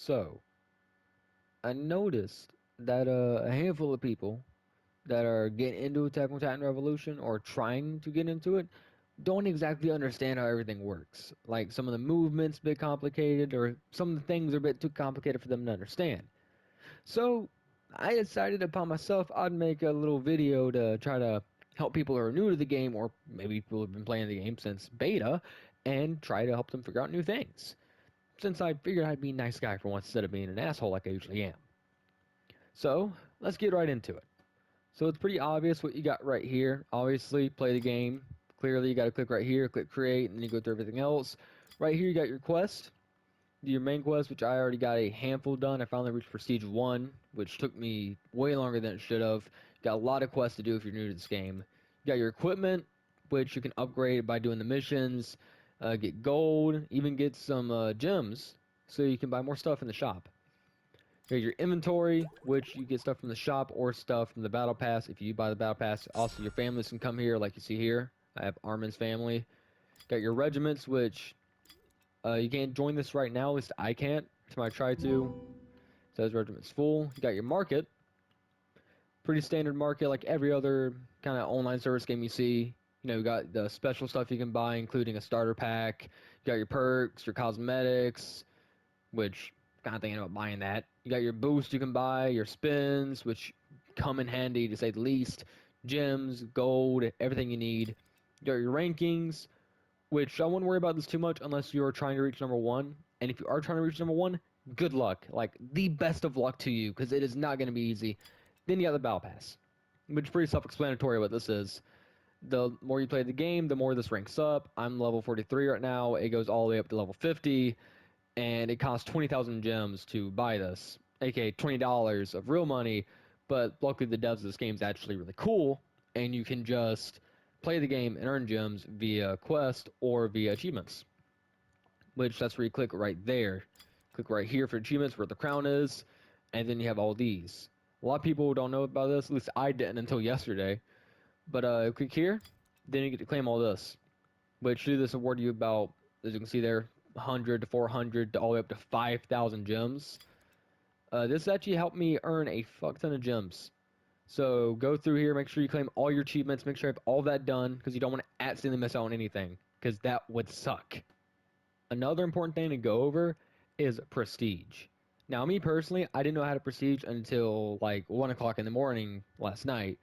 So, I noticed that a handful of people that are getting into Attack on Titan Revolution or trying to get into it don't exactly understand how everything works. Like some of the movements a bit complicated, or some of the things are a bit too complicated for them to understand. So, I decided upon myself I'd make a little video to try to help people who are new to the game, or maybe people who've been playing the game since beta, and try to help them figure out new things. Since I figured I'd be a nice guy for once instead of being an asshole like I usually am. So, let's get right into it. So it's pretty obvious what you got right here. Obviously, play the game. Clearly, you got to click right here, click create, and then you go through everything else. Right here, you got your quest. Do your main quest, which I already got a handful done. I finally reached Prestige 1, which took me way longer than it should have. Got a lot of quests to do if you're new to this game. You got your equipment, which you can upgrade by doing the missions, get gold, even get some gems, so you can buy more stuff in the shop. You got your inventory, which you get stuff from the shop or stuff from the battle pass. If you buy the battle pass, also your families can come here, like you see here. I have Armin's family. Got your regiments, which you can't join this right now. At least I can't. So I try to. Says regiment's full. You got your market. Pretty standard market, like every other kind of online service game you see. You know, you got the special stuff you can buy, including a starter pack. You got your perks, your cosmetics, which kind of thinking about buying that. You got your boost you can buy, your spins, which come in handy to say the least. Gems, gold, everything you need. You got your rankings, which I wouldn't worry about this too much unless you're trying to reach number one. And if you are trying to reach number one, good luck. Like, the best of luck to you, because it is not going to be easy. Then you got the Battle Pass, which is pretty self-explanatory what this is. The more you play the game, the more this ranks up. I'm level 43 right now. It goes all the way up to level 50, and it costs 20,000 gems to buy this, aka $20 of real money. But luckily, the devs of this game is actually really cool, and you can just play the game and earn gems via quest or via achievements. Which that's where you click right there. Click right here for achievements where the crown is, and then you have all these. A lot of people don't know about this, at least I didn't until yesterday. But click here, then you get to claim all this. Which do this award you about, as you can see there, 100 to 400 to all the way up to 5,000 gems. This actually helped me earn a fuck ton of gems. So go through here, make sure you claim all your achievements, make sure you have all that done, because you don't want to accidentally miss out on anything, because that would suck. Another important thing to go over is prestige. Now, me personally, I didn't know how to prestige until like 1 o'clock in the morning last night,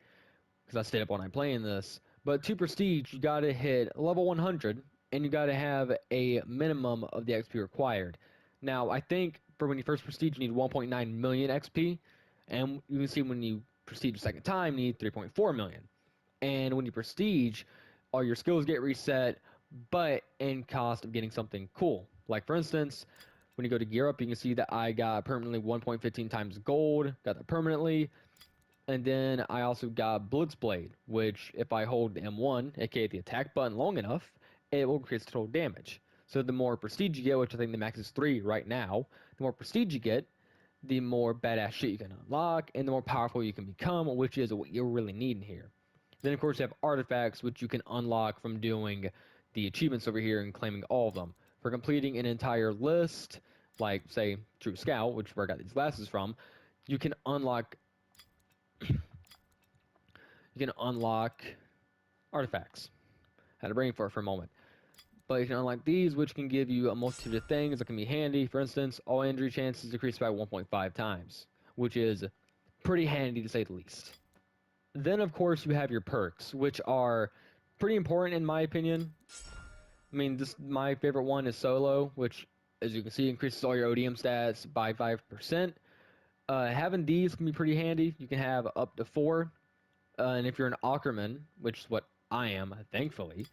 because I stayed up all night playing this. But to prestige, you gotta hit level 100, and you gotta have a minimum of the XP required. Now, I think for when you first prestige, you need 1.9 million XP, and you can see when you prestige a second time, you need 3.4 million. And when you prestige, all your skills get reset, but in cost of getting something cool. Like for instance, when you go to gear up, you can see that I got permanently 1.15 times gold, got that permanently. And then I also got Blitzblade, which if I hold the M1, aka the attack button, long enough, it will increase total damage. So the more prestige you get, which I think the max is 3 right now, the more prestige you get, the more badass shit you can unlock, and the more powerful you can become, which is what you really need in here. Then, of course, you have artifacts, which you can unlock from doing the achievements over here and claiming all of them. For completing an entire list, like, say, True Scout, which is where I got these glasses from, you can unlock artifacts. Had a brain fart for a moment. But you can unlock these, which can give you a multitude of things that can be handy. For instance, all injury chances decreased by 1.5 times, which is pretty handy to say the least. Then, of course, you have your perks, which are pretty important in my opinion. I mean, my favorite one is Solo, which, as you can see, increases all your ODM stats by 5%. Having these can be pretty handy. You can have up to 4. And if you're an Ackerman, which is what I am, thankfully,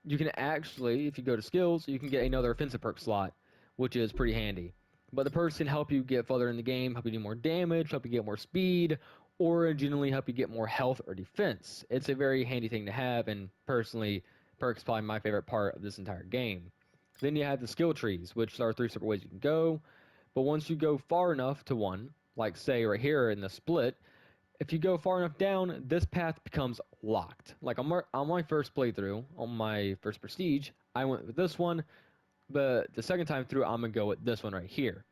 you can actually, if you go to skills, you can get another offensive perk slot, which is pretty handy. But the perks can help you get further in the game, help you do more damage, help you get more speed, or generally help you get more health or defense. It's a very handy thing to have, and personally, perks probably my favorite part of this entire game. Then you have the skill trees, which are 3 separate ways you can go. But once you go far enough to one, like say right here in the split, if you go far enough down, this path becomes locked. Like on my first playthrough, on my first prestige, I went with this one, but the second time through, I'm going to go with this one right here.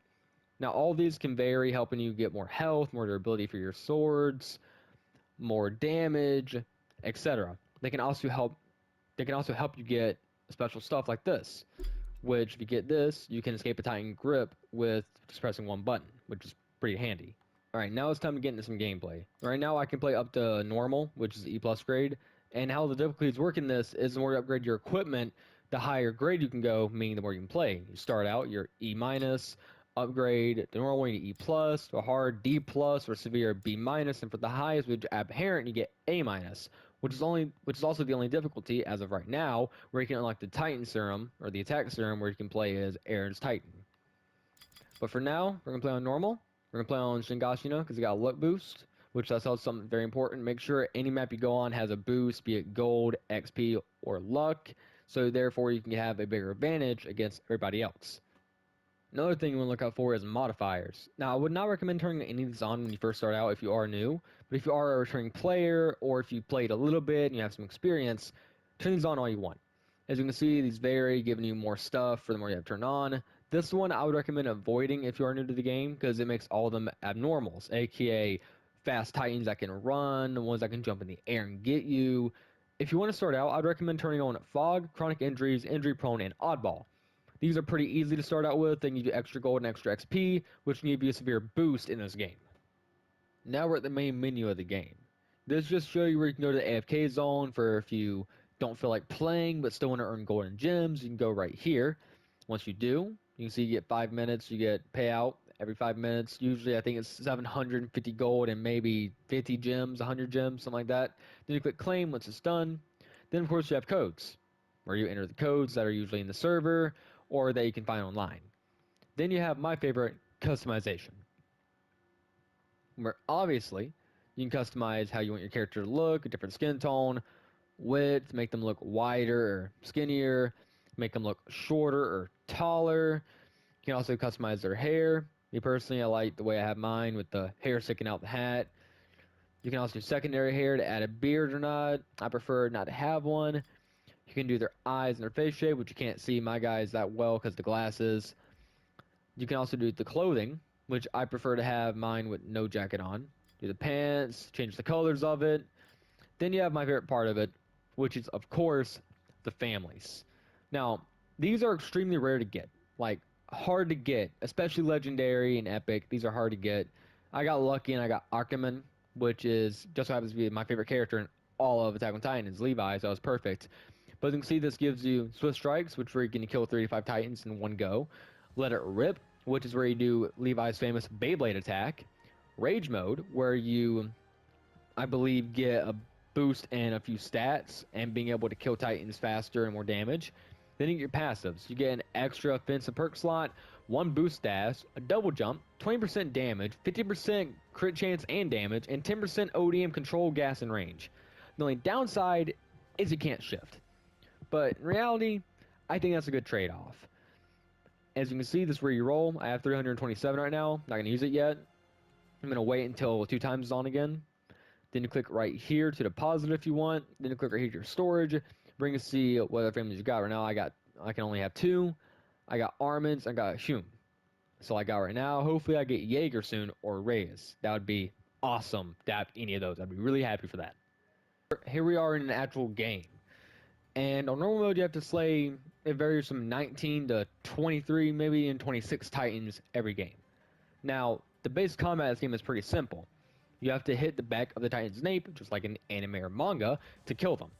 Now all these can vary, helping you get more health, more durability for your swords, more damage, etc. They can also help you get special stuff like this, which if you get this, you can escape a Titan grip with just pressing one button, which is pretty handy. Alright, now it's time to get into some gameplay. Right now I can play up to normal, which is E plus grade, and how the difficulties work in this is the more you upgrade your equipment, the higher grade you can go, meaning the more you can play. You start out, you're E minus, upgrade the normal you get E plus, to a hard D plus, or severe B minus, and for the highest, which aberrant, you get A minus, which is also the only difficulty as of right now, where you can unlock the Titan serum, or the attack serum, where you can play as Aaron's Titan. But for now, we're going to play on normal. We're going to play on Shingashina because it got a luck boost, which that's also something very important. Make sure any map you go on has a boost, be it gold, XP, or luck, so therefore you can have a bigger advantage against everybody else. Another thing you want to look out for is modifiers. Now, I would not recommend turning any of these on when you first start out if you are new, but if you are a returning player or if you played a little bit and you have some experience, turn these on all you want. As you can see, these vary, giving you more stuff for the more you have turned on. This one I would recommend avoiding if you are new to the game because it makes all of them abnormals, aka fast titans that can run, the ones that can jump in the air and get you. If you want to start out, I'd recommend turning on fog, chronic injuries, injury prone, and oddball. These are pretty easy to start out with. They give you extra gold and extra XP, which can give you a severe boost in this game. Now we're at the main menu of the game. This just shows you where you can go to the AFK zone for if you don't feel like playing but still want to earn gold and gems. You can go right here. Once you do, you can see you get 5 minutes. You get payout every 5 minutes. Usually I think it's 750 gold and maybe 50 gems, 100 gems, something like that. Then you click claim once it's done. Then of course you have codes, where you enter the codes that are usually in the server or that you can find online. Then you have my favorite, customization, where obviously you can customize how you want your character to look, a different skin tone, width, make them look wider or skinnier, make them look shorter or taller. You can also customize their hair. Me personally, I like the way I have mine with the hair sticking out the hat. You can also do secondary hair to add a beard or not. I prefer not to have one. You can do their eyes and their face shape, which you can't see my guys that well because the glasses. You can also do the clothing, which I prefer to have mine with no jacket on. Do the pants, change the colors of it. Then you have my favorite part of it, which is, of course, the families. Now, these are extremely rare to get. Like, hard to get, especially legendary and epic. These are hard to get. I got lucky and I got Archiman, which is just so happens to be my favorite character in all of Attack on Titan is Levi, so that was perfect. But you can see this gives you Swift Strikes, which where you can kill 35 Titans in one go. Let It Rip, which is where you do Levi's famous Beyblade attack. Rage Mode, where you, I believe, get a boost and a few stats and being able to kill Titans faster and more damage. Then you get your passives. You get an extra offensive perk slot, one boost dash, a double jump, 20% damage, 50% crit chance and damage, and 10% ODM control gas and range. The only downside is you can't shift. But in reality, I think that's a good trade-off. As you can see, this is where you roll. I have 327 right now. Not going to use it yet. I'm going to wait until 2 times is on again. Then you click right here to deposit if you want. Then you click right here to your storage. Bring to see what other families you got. Right now I can only have 2. I got Armin's, I got Hume. So I got right now. Hopefully I get Jaeger soon or Reyes. That would be awesome to have any of those. I'd be really happy for that. Here we are in an actual game. And on normal mode, you have to slay, it varies from 19 to 23, maybe even 26 Titans every game. Now, the base combat of this game is pretty simple. You have to hit the back of the Titan's nape, just like an anime or manga, to kill them.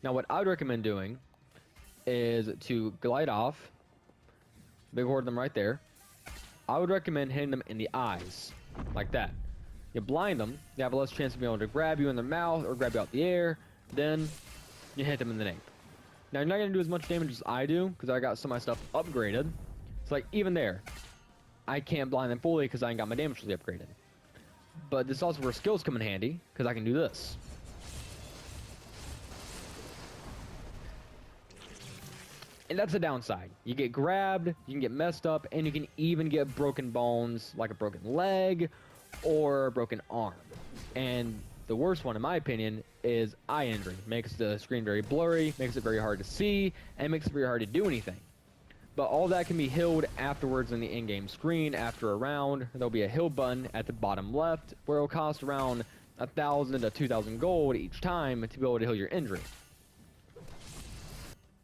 Now, what I would recommend doing is to glide off, big horde them right there. I would recommend hitting them in the eyes, like that. You blind them, they have a less chance of being able to grab you in the mouth or grab you out the air, then you hit them in the nape. Now, you're not going to do as much damage as I do, because I got some of my stuff upgraded. So, like, even there, I can't blind them fully because I ain't got my damage really upgraded. But this is also where skills come in handy, because I can do this. And that's the downside. You get grabbed, you can get messed up, and you can even get broken bones, like a broken leg or a broken arm. And the worst one, in my opinion, is eye injury. Makes the screen very blurry, makes it very hard to see, and makes it very hard to do anything. But all that can be healed afterwards in the in-game screen. After a round, there'll be a heal button at the bottom left where it'll cost around 1,000 to 2,000 gold each time to be able to heal your injury.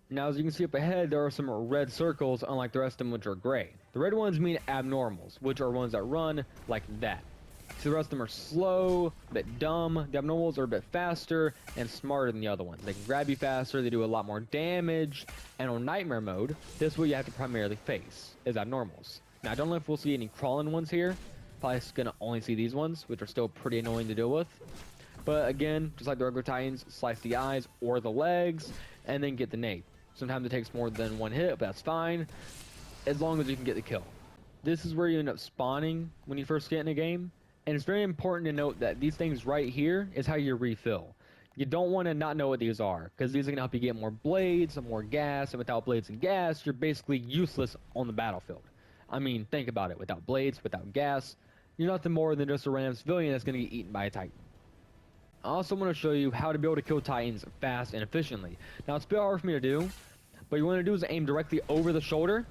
Now, as you can see up ahead, there are some red circles, unlike the rest of them, which are gray. The red ones mean abnormals, which are ones that run like that. So the rest of them are slow, a bit dumb. The abnormals are a bit faster and smarter than the other ones. They can grab you faster, they do a lot more damage, and on nightmare mode, this is what you have to primarily face, is abnormals. Now, I don't know if we'll see any crawling ones here. Probably gonna only see these ones, which are still pretty annoying to deal with. But again, just like the regular Titans, slice the eyes or the legs, and then get the nape. Sometimes it takes more than one hit, but that's fine, as long as you can get the kill. This is where you end up spawning when you first get in a game, and it's very important to note that these things right here is how you refill. You don't want to not know what these are, because these are going to help you get more blades, more gas, and without blades and gas, you're basically useless on the battlefield. I mean, think about it. Without blades, without gas, you're nothing more than just a random civilian that's going to get eaten by a Titan. I also want to show you how to be able to kill Titans fast and efficiently. Now, it's a bit hard for me to do, but you want to do is aim directly over the shoulder,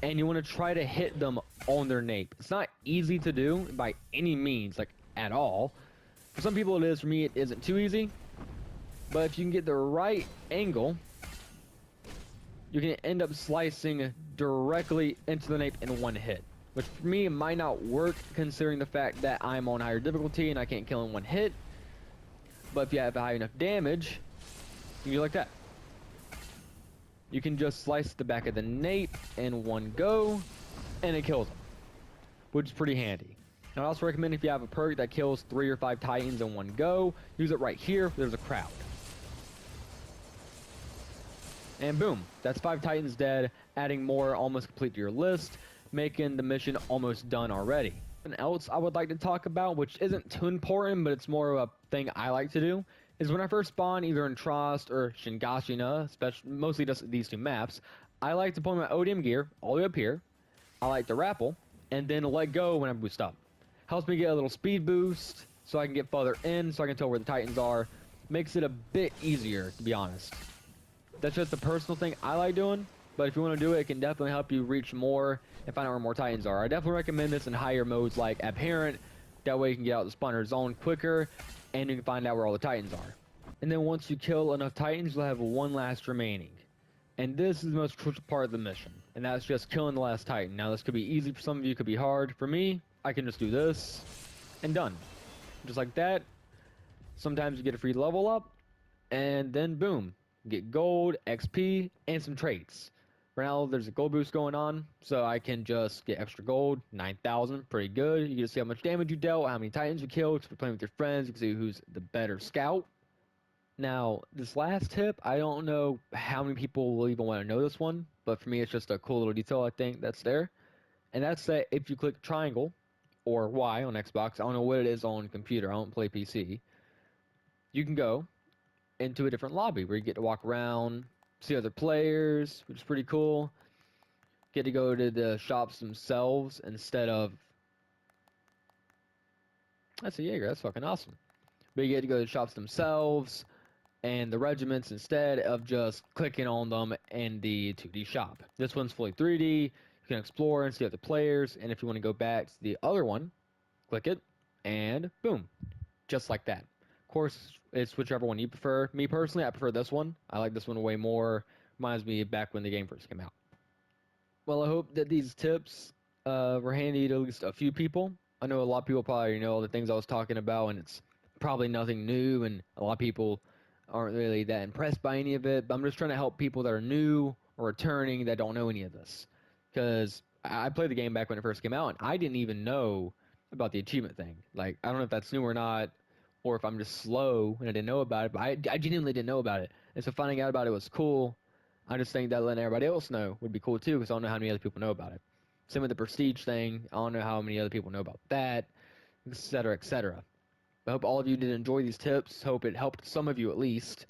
and you want to try to hit them on their nape. It's not easy to do by any means, like at all. For some people it is, for me it isn't too easy. But if you can get the right angle, you can end up slicing directly into the nape in one hit. Which for me, it might not work considering the fact that I'm on higher difficulty and I can't kill in one hit. But if you have high enough damage, you can do like that. You can just slice the back of the nape in one go, and it kills them, which is pretty handy. And I also recommend if you have a perk that kills 3 or 5 Titans in one go, use it right here where there's a crowd. And boom, that's 5 Titans dead, adding more almost complete to your list, making the mission almost done already. Something else I would like to talk about, which isn't too important, but it's more of a thing I like to do, is when I first spawn either in Trost or Shingashina, especially mostly just these 2 maps, I like to pull my ODM gear all the way up here. I like to rappel, and then let go when I boost up. Helps me get a little speed boost, so I can get farther in, so I can tell where the Titans are. Makes it a bit easier, to be honest. That's just a personal thing I like doing, but if you want to do it, it can definitely help you reach more and find out where more Titans are. I definitely recommend this in higher modes like Abherent. That way you can get out the spawner zone quicker, and you can find out where all the Titans are. And then once you kill enough Titans, you'll have one last remaining. And this is the most crucial part of the mission, and that's just killing the last Titan. Now this could be easy for some of you, it could be hard. For me, I can just do this, and done. Just like that. Sometimes you get a free level up, and then boom. Get gold, XP, and some traits. Right now, there's a gold boost going on, so I can just get extra gold, 9,000, pretty good. You can see how much damage you dealt, how many Titans you killed. If you're playing with your friends, you can see who's the better scout. Now, this last tip, I don't know how many people will even want to know this one, but for me, it's just a cool little detail I think that's there. And that's that if you click triangle, or Y on Xbox, I don't know what it is on computer, I don't play PC, you can go into a different lobby where you get to walk around, see other players, which is pretty cool. Get to go to the shops themselves instead of... That's a Jaeger, that's fucking awesome. But you get to go to the shops themselves and the regiments instead of just clicking on them in the 2D shop. This one's fully 3D, you can explore and see other players, and if you want to go back to the other one, click it, and boom, just like that. Of course, it's whichever one you prefer. Me personally, I prefer this one. I like this one way more. Reminds me back when the game first came out. Well, I hope that these tips were handy to at least a few people. I know a lot of people probably know all the things I was talking about, and it's probably nothing new, and a lot of people aren't really that impressed by any of it. But I'm just trying to help people that are new or returning that don't know any of this. Because I played the game back when it first came out, and I didn't even know about the achievement thing. Like, I don't know if that's new or not, or if I'm just slow and I didn't know about it, but I genuinely didn't know about it. And so finding out about it was cool. I just think that letting everybody else know would be cool too, because I don't know how many other people know about it. Same with the prestige thing. I don't know how many other people know about that, etc., etc. I hope all of you did enjoy these tips. Hope it helped some of you at least.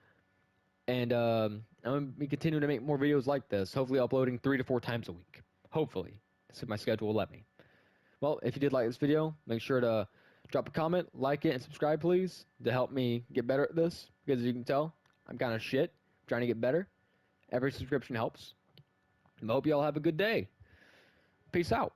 And I'm going to be continuing to make more videos like this, hopefully uploading 3 to 4 times a week. Hopefully, if my schedule will let me. Well, if you did like this video, make sure to drop a comment, like it, and subscribe, please, to help me get better at this. Because as you can tell, I'm kind of shit, trying to get better. Every subscription helps. I hope y'all have a good day. Peace out.